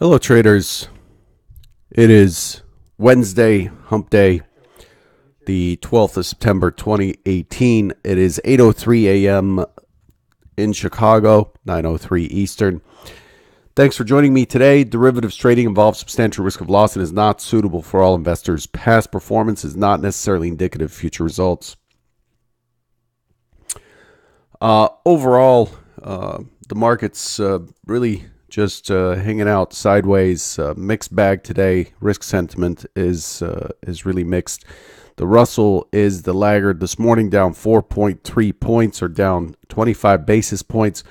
Hello, traders. It is Wednesday, hump day, the 12th of September, 2018. It is 8:03 a.m. in Chicago, 9:03 Eastern. Thanks for joining me today. Derivatives trading involves substantial risk of loss and is not suitable for all investors. Past performance is not necessarily indicative of future results. Overall, the market's really just hanging out sideways. Mixed bag today. Risk sentiment is really mixed. The Russell is the laggard this morning, down 4.3 points or down 25 basis points.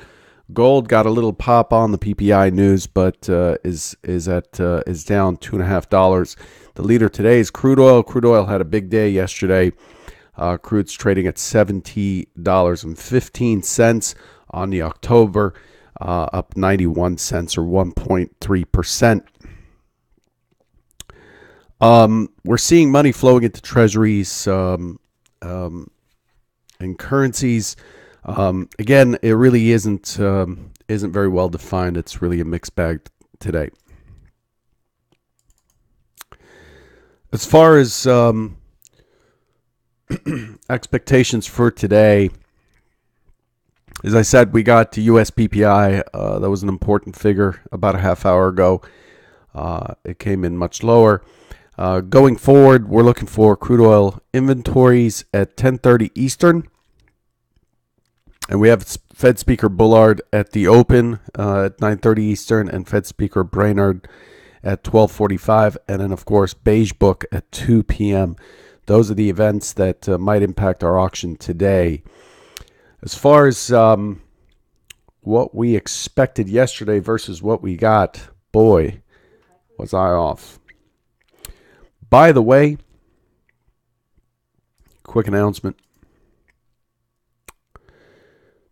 Gold got a little pop on the PPI news, but is down $2.50. The leader today is crude oil. Crude oil had a big day yesterday. Crude's trading at $70.15 on the October. Up 91 cents or 1.3%. We're seeing money flowing into treasuries and currencies. Again, it really isn't very well defined. It's really a mixed bag today. As far as expectations for today, as I said, we got to US PPI. That was an important figure about a half hour ago. It came in much lower. Going forward, we're looking for crude oil inventories at 10:30 Eastern. And we have Fed Speaker Bullard at the open at 9:30 Eastern and Fed Speaker Brainard at 12:45. And then, of course, Beige Book at 2 p.m. Those are the events that might impact our auction today. As far as what we expected yesterday versus what we got, boy, was I off. By the way, quick announcement.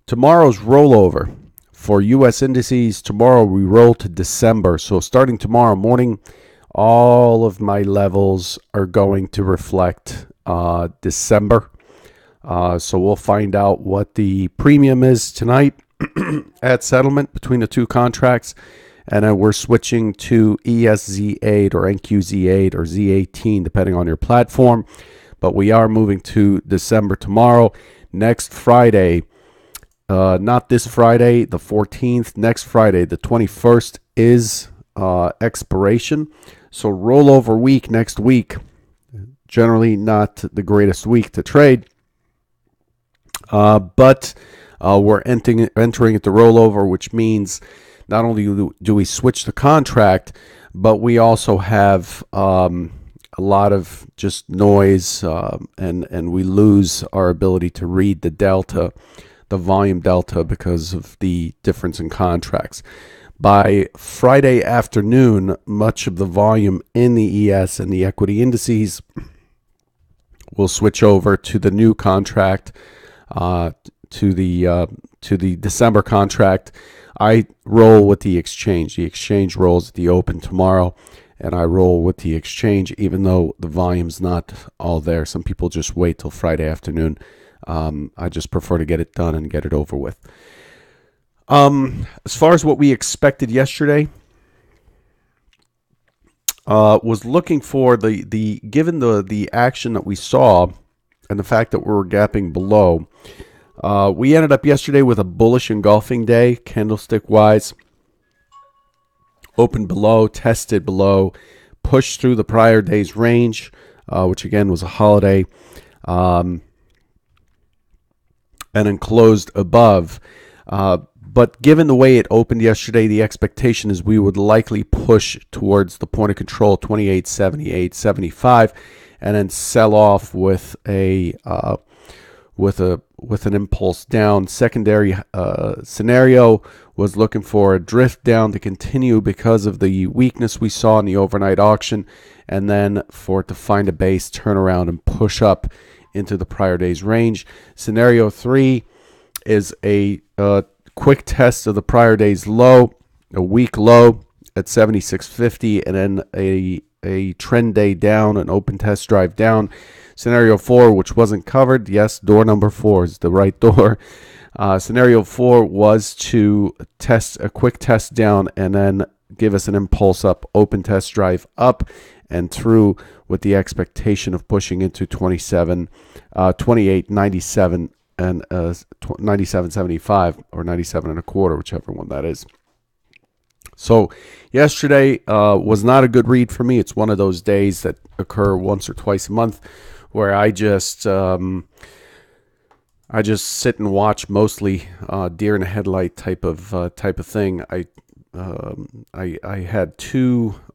Tomorrow's rollover for U.S. indices. Tomorrow we roll to December. So starting tomorrow morning, all of my levels are going to reflect December. So we'll find out what the premium is tonight at settlement between the two contracts. And then we're switching to ESZ8 or NQZ8 or Z18, depending on your platform. But we are moving to December tomorrow. Next Friday, not this Friday, the 14th. Next Friday, the 21st, is expiration. So rollover week next week, generally not the greatest week to trade. But we're entering at the rollover, which means not only do we switch the contract, but we also have a lot of just noise, and we lose our ability to read the delta, the volume delta, because of the difference in contracts. By Friday afternoon, much of the volume in the ES and the equity indices will switch over to the new contract. To the December contract. I roll with the exchange. The exchange rolls at the open tomorrow, and I roll with the exchange even though the volume's not all there. Some people just wait till Friday afternoon. I just prefer to get it done and get it over with. As far as what we expected yesterday, was looking for given the action that we saw and the fact that we were gapping below. We ended up yesterday with a bullish engulfing day, candlestick-wise. Opened below, tested below, pushed through the prior day's range, which again was a holiday, and then closed above. But given the way it opened yesterday, the expectation is we would likely push towards the point of control, 28.78.75, and then sell off with an impulse down. Secondary scenario was looking for a drift down to continue because of the weakness we saw in the overnight auction, and then for it to find a base, turn around, and push up into the prior day's range. Scenario 3 is a quick test of the prior day's low, a weak low at 76.50, and then a trend day down, an open test drive down. Scenario 4, which wasn't covered, yes, door number 4 is the right door. Scenario 4 was to test a quick test down and then give us an impulse up, open test drive up and through with the expectation of pushing into 28.97 and 97.75 or 97 and a quarter, whichever one that is. So yesterday was not a good read for me. It's one of those days that occur once or twice a month where I just sit and watch, mostly deer in a headlight type of thing. I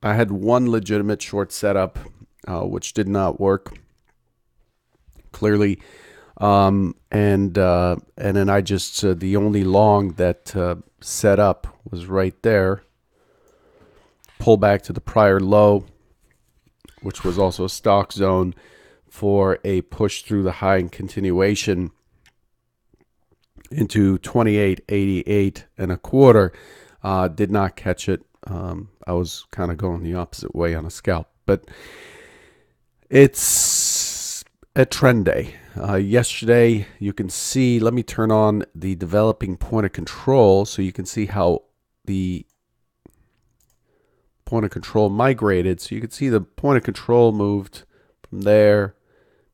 had one legitimate short setup, which did not work clearly, and then I just the only long that set up was right there. Pull back to the prior low, which was also a stock zone for a push through the high and continuation into 28.88 and a quarter. Did not catch it. I was kind of going the opposite way on a scalp, but it's a trend day. Yesterday, you can see, let me turn on the developing point of control so you can see how the point of control migrated. So you can see the point of control moved from there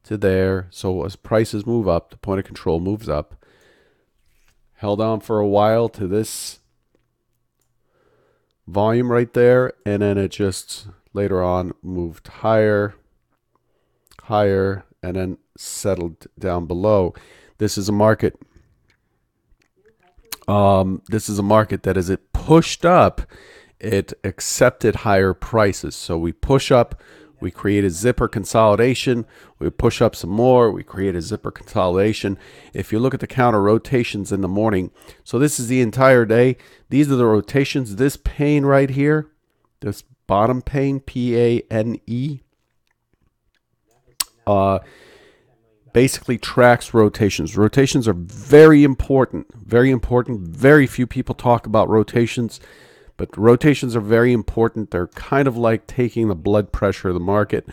to there. So as prices move up, the point of control moves up. Held on for a while to this volume right there, and then it just later on moved higher, and then settled down below. This is a market. That as it pushed up, it accepted higher prices. So we push up, we create a zipper consolidation, we push up some more, we create a zipper consolidation. If you look at the counter rotations in the morning, so this is the entire day. These are the rotations. This pane right here, this bottom pane, P-A-N-E, basically tracks rotations. Rotations are very important, very important. Very few people talk about rotations. But rotations are very important. They're kind of like taking the blood pressure of the market.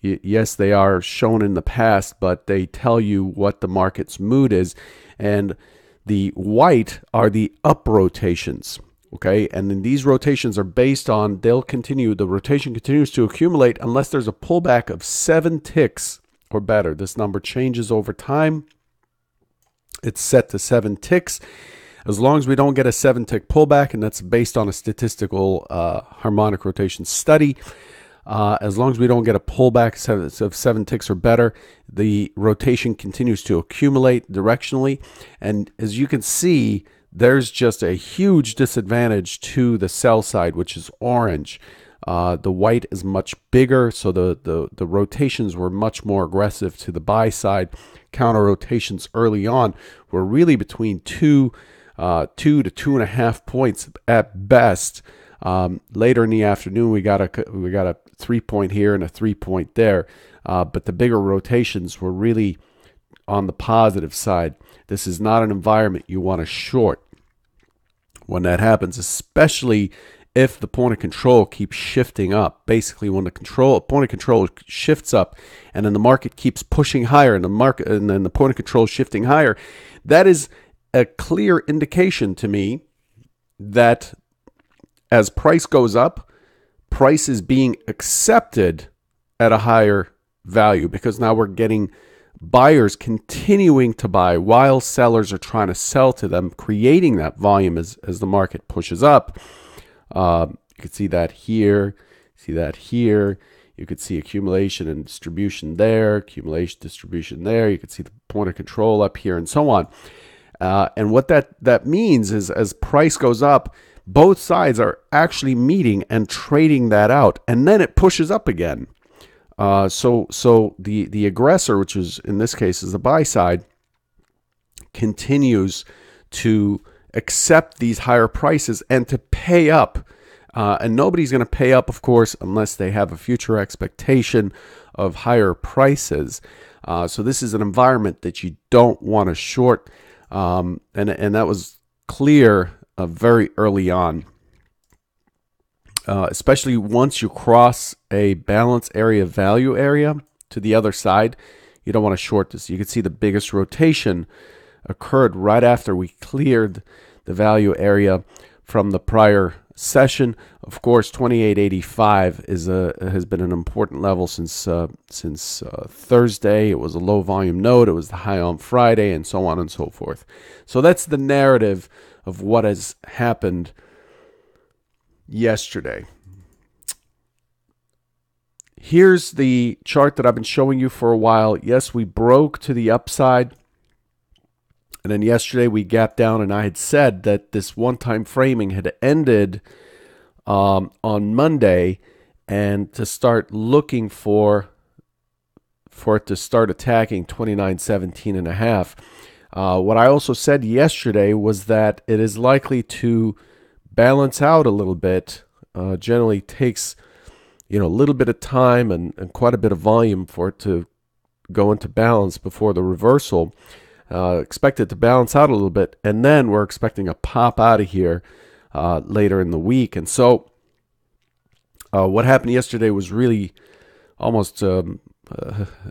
Yes, they are shown in the past, but they tell you what the market's mood is. And the white are the up rotations, okay? And then these rotations are based on, the rotation continues to accumulate unless there's a pullback of 7 ticks or better. This number changes over time. It's set to 7 ticks. As long as we don't get a 7-tick pullback, and that's based on a statistical harmonic rotation study, as long as we don't get a pullback of 7 ticks or better, the rotation continues to accumulate directionally. And as you can see, there's just a huge disadvantage to the sell side, which is orange. The white is much bigger, so the rotations were much more aggressive to the buy side. Counter rotations early on were really between 2 to 2.5 points at best. Later in the afternoon, we got a 3-point here and a 3-point there, but the bigger rotations were really on the positive side. This is not an environment you want to short when that happens, especially if the point of control keeps shifting up. Basically, when the point of control shifts up, and then the market keeps pushing higher, and then the point of control shifting higher, that is a clear indication to me that as price goes up, price is being accepted at a higher value, because now we're getting buyers continuing to buy while sellers are trying to sell to them, creating that volume as the market pushes up. You could see that here, You could see accumulation and distribution there, accumulation, distribution there. You could see the point of control up here and so on. And what that means is, as price goes up, both sides are actually meeting and trading that out, and then it pushes up again. So the aggressor, which is in this case is the buy side, continues to accept these higher prices and to pay up. And nobody's going to pay up, of course, unless they have a future expectation of higher prices. So this is an environment that you don't want to short. And that was clear very early on, especially once you cross a balance area, value area to the other side. You don't want to short this. You can see the biggest rotation occurred right after we cleared the value area from the prior session. Of course, 28.85 has been an important level since Thursday. It was a low volume node. It was the high on Friday, and so on and so forth. So that's the narrative of what has happened yesterday. Here's the chart that I've been showing you for a while. Yes, we broke to the upside. And then yesterday we gapped down, and I had said that this one-time framing had ended on Monday, and to start looking for it to start attacking 29.17.5. What I also said yesterday was that it is likely to balance out a little bit. Generally takes a little bit of time and quite a bit of volume for it to go into balance before the reversal. Expect it to balance out a little bit, and then we're expecting a pop out of here later in the week. And so what happened yesterday was really almost in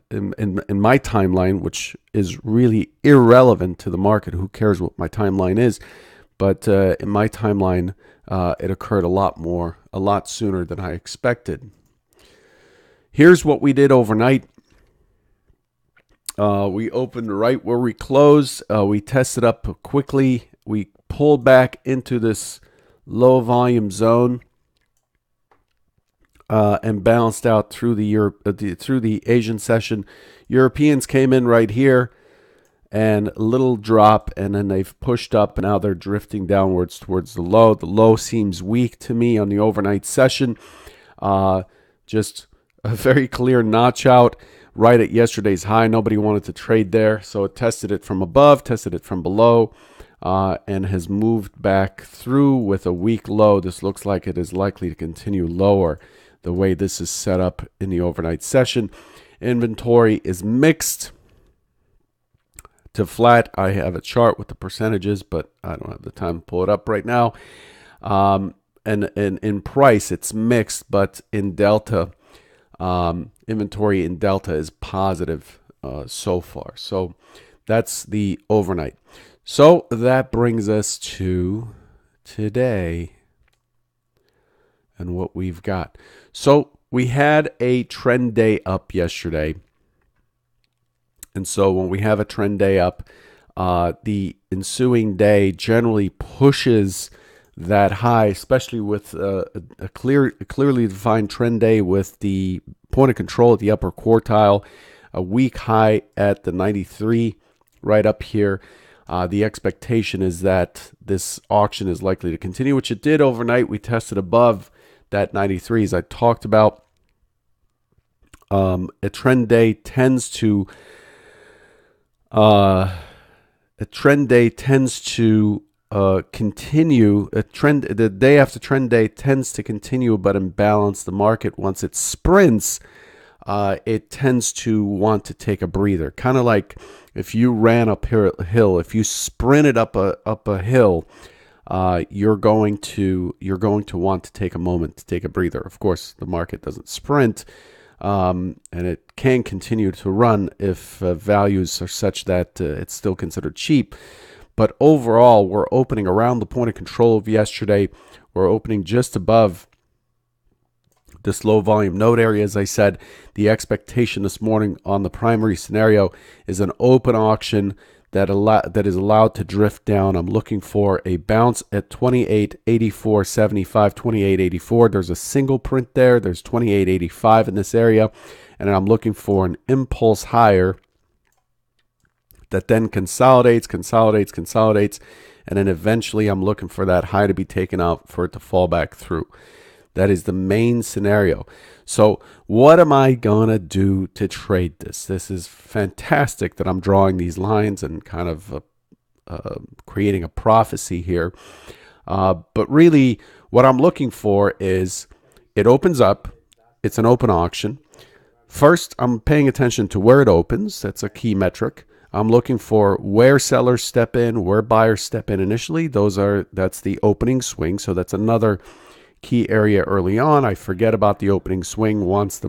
my timeline, which is really irrelevant to the market. Who cares what my timeline is? But in my timeline, it occurred a lot sooner than I expected. Here's what we did overnight. We opened right where we closed. We tested up quickly. We pulled back into this low volume zone and balanced out through the Asian session. Europeans came in right here and a little drop, and then they've pushed up, and now they're drifting downwards towards the low. The low seems weak to me on the overnight session. Just a very clear notch out right at yesterday's high. Nobody wanted to trade there, so it tested it from above, tested it from below, and has moved back through with a weak low. This looks like it is likely to continue lower the way this is set up in the overnight session. Inventory is mixed to flat. I have a chart with the percentages, but I don't have the time to pull it up right now. And in price, it's mixed, but in delta, inventory in delta is positive so far. So that's the overnight. So that brings us to today and what we've got. So we had a trend day up yesterday. And so when we have a trend day up, the ensuing day generally pushes that high, especially with a clearly defined trend day with the point of control at the upper quartile, a weak high at the 93 right up here. The expectation is that this auction is likely to continue, which it did overnight. We tested above that 93, as I talked about. A trend day tends to continue. The day after trend day tends to continue, but imbalance the market. Once it sprints, it tends to want to take a breather. Kind of like if you ran up a hill, if you sprinted up a hill, you're going to want to take a moment to take a breather. Of course, the market doesn't sprint, and it can continue to run if values are such that it's still considered cheap. But overall, we're opening around the point of control of yesterday. We're opening just above this low volume node area. As I said, the expectation this morning on the primary scenario is an open auction that is allowed to drift down. I'm looking for a bounce at 28.84.75, 28.84. There's a single print there. There's 28.85 in this area. And I'm looking for an impulse higher that then consolidates, and then eventually I'm looking for that high to be taken out for it to fall back through. That is the main scenario. So what am I going to do to trade this? This is fantastic that I'm drawing these lines and kind of creating a prophecy here. But really what I'm looking for is it opens up. It's an open auction. First, I'm paying attention to where it opens. That's a key metric. I'm looking for where sellers step in, where buyers step in initially. That's the opening swing. So that's another key area early on. I forget about the opening swing once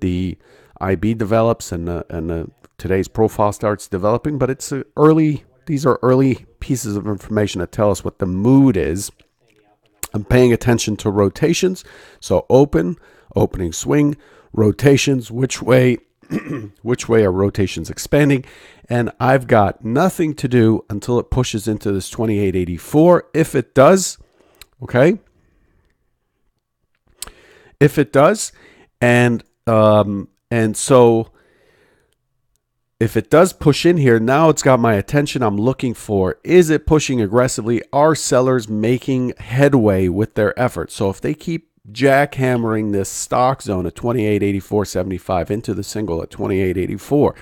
the IB develops and today's profile starts developing. But it's early. These are early pieces of information that tell us what the mood is. I'm paying attention to rotations. So opening swing, rotations, which way which way are rotations expanding, and I've got nothing to do until it pushes into this 2884. If it does, okay? If it does, and so if it does push in here, now it's got my attention. I'm looking for, is it pushing aggressively? Are sellers making headway with their efforts? So if they keep jackhammering this stock zone at 2884.75 into the single at 2884,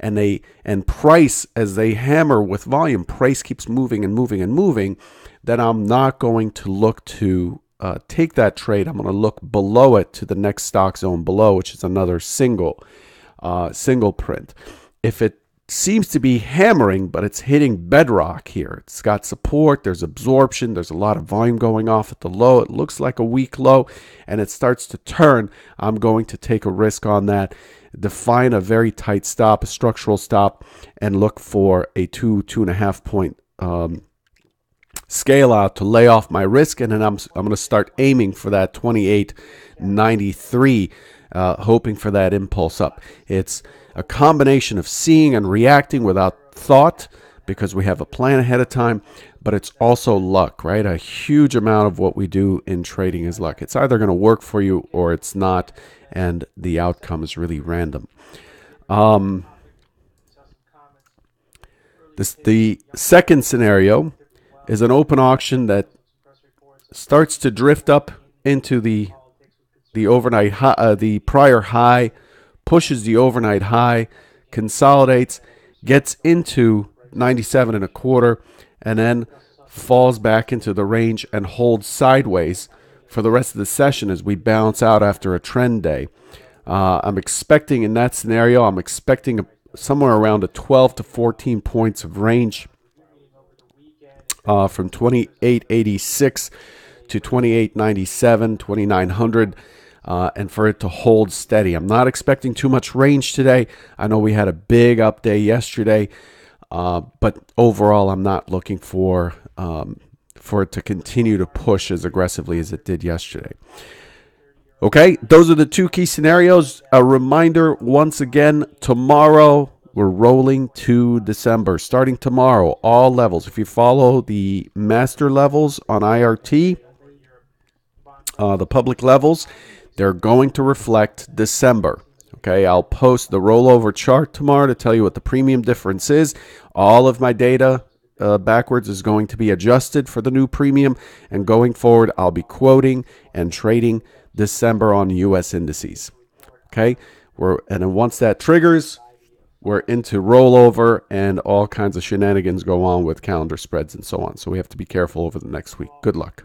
and price, as they hammer with volume, price keeps moving and moving and moving, then I'm not going to look to take that trade. I'm going to look below it to the next stock zone below, which is another single print. If it seems to be hammering, but it's hitting bedrock here, it's got support, there's absorption, there's a lot of volume going off at the low, it looks like a weak low, and it starts to turn, I'm going to take a risk on that, define a very tight stop, a structural stop, and look for a 2.5 point scale out to lay off my risk, and then I'm going to start aiming for that 28.93, hoping for that impulse up. It's a combination of seeing and reacting without thought, because we have a plan ahead of time, but it's also luck, right? A huge amount of what we do in trading is luck. It's either going to work for you or it's not, and the outcome is really random. The second scenario is an open auction that starts to drift up into the overnight high, the prior high, pushes the overnight high, consolidates, gets into 97.25, and then falls back into the range and holds sideways for the rest of the session as we bounce out after a trend day. I'm expecting in that scenario, somewhere around a 12 to 14 points of range from 2886 to 2897, 2900. And for it to hold steady. I'm not expecting too much range today. I know we had a big up day yesterday, but overall, I'm not looking for it to continue to push as aggressively as it did yesterday. Okay, those are the two key scenarios. A reminder, once again, tomorrow we're rolling to December. Starting tomorrow, all levels. If you follow the master levels on IRT, the public levels, they're going to reflect December. Okay, I'll post the rollover chart tomorrow to tell you what the premium difference is. All of my data backwards is going to be adjusted for the new premium, and going forward, I'll be quoting and trading December on U.S. indices. Okay, and then once that triggers, we're into rollover, and all kinds of shenanigans go on with calendar spreads and so on. So we have to be careful over the next week. Good luck.